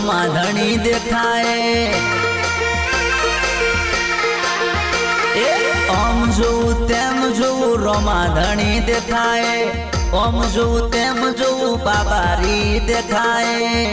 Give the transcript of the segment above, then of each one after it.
રોમા ધણી દેખાય ઓમ જોઉં તેમ જોઉં રોમા ધણી દેખાય ઓમ જોઉં તેમ જોઉં બાબારી દેખાય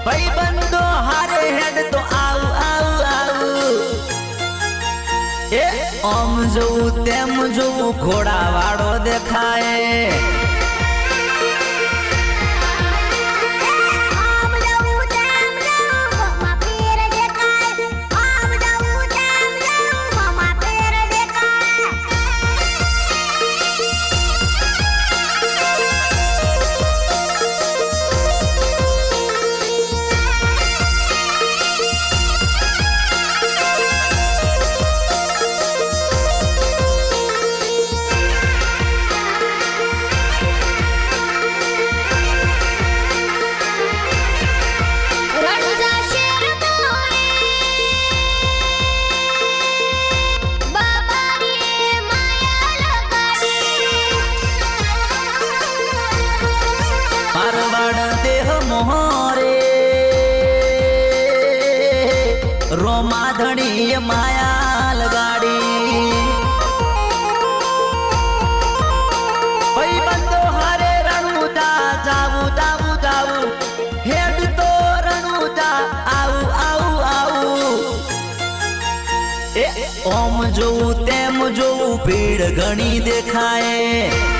ભાઈ બંધો હારે હેડ તો આવું આવું આવું એ ઓમ જોઉં તેમ જોઉં ઘોડા વાળો દેખાય મોહરે રોમા ધણી માયા લગાડી ભાઈ બંધો હારે રણુતા જાવું જાવું જાવું હેડ તો રણુતા આવું આવું આવું એ ઓમ જોઉં તેમ જોઉં ભીડ ઘણી દેખાય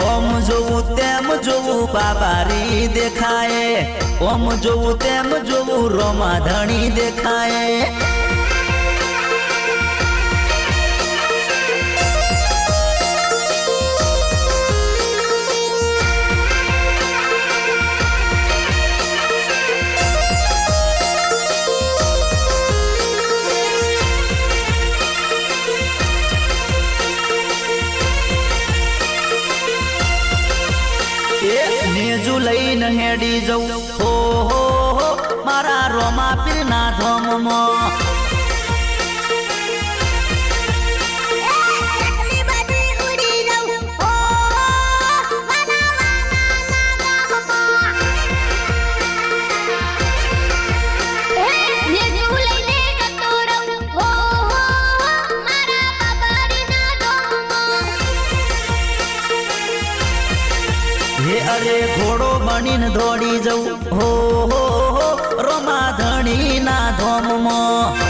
ઓમ જોઉં તેમ જોઉં બાબારી દેખાય ઓમ જોઉં તેમ જોઉં રોમા ધણી દેખાય નેજુ લઈને હેડી જઉં હો મારા રોમા પીરના ધોમમાં અરે ઘોડો બનીને દોડી જઉં હો રોમા ધણી ના ધોમમાં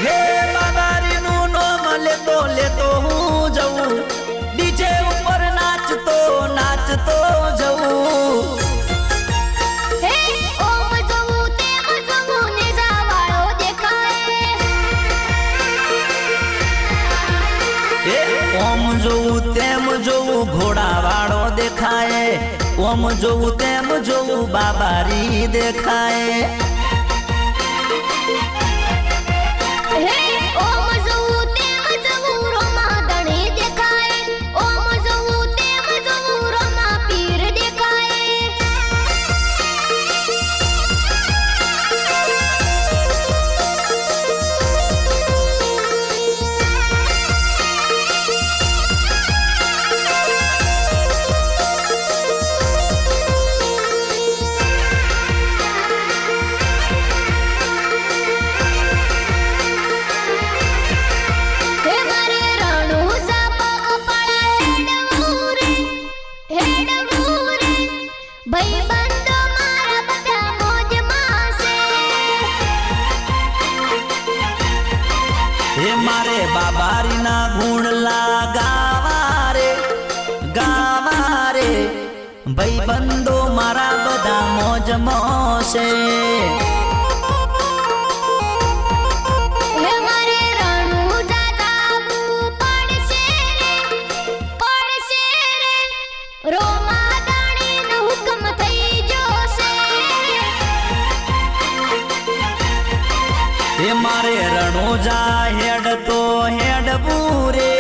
હે બાબારી નું નામ લેતો લેતો હું જઉં ડીજે ઉપર નાચતો નાચતો જઉં ઓમ જોઉં તેમ જોઉં ઘોડા વાળો દેખાય ઓમ જોઉં તેમ જોઉં બાબારી દેખાય ભાઈબંધો મારા બધા મોજ મોશે મારે રણોજા હેડ તો હેડ બૂરે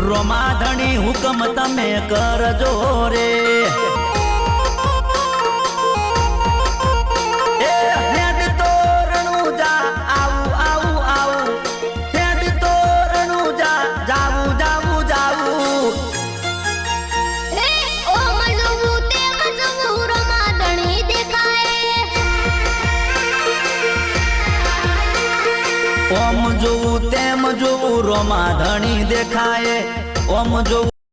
રોમાધણી હુકમ તમે કરજો રે હેડ તો રણોજા આવું હેડ તો રણોજા જાવું ઓમ જોવું તેમ જોવું રોમાધણી દેખાય ઓમ જોવું